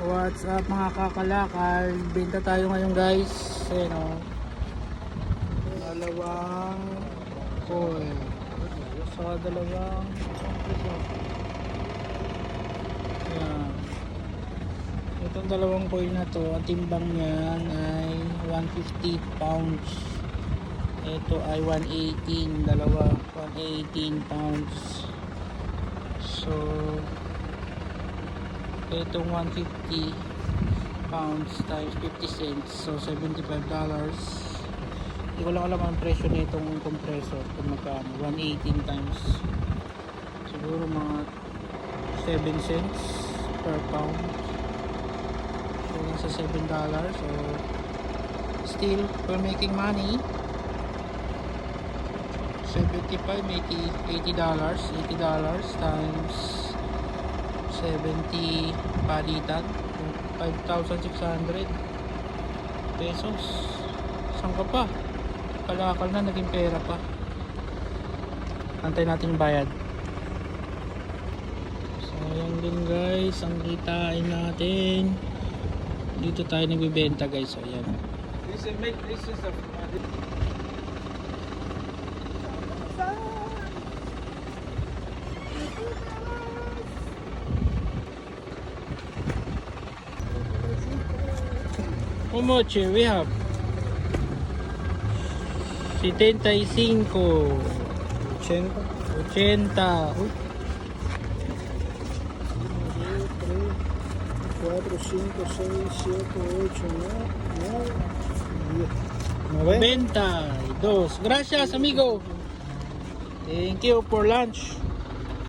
What's up mga kakalakal? Benta tayo ngayon guys. Ayan o. Dalawang coil. Saka dalawang ayan. Itong dalawang coil na to, ang timbang niyan ay 150 pounds. Ito ay 118. Dalawa 118 pounds. So itong 150 pounds times 50 cents, so $75. Hindi ko lang alam ang presyo nitong compressor kung magkano. 118 times siguro mga 7 cents per pound, so nasa $7. So still we're making money. 75 making $80 times 70 palitan, 5,600 pesos. Saan ka pa? Kalakal na, naging pera pa. Antay natin yung bayad. Sayang din guys ang kitain natin. Dito tayo nagbibenta guys. So yan, This is a how much we have? 75, 80. 80. Uy, 4, 5, 6, 7, 8, 9, 10. 92. Gracias amigo. Thank you for lunch.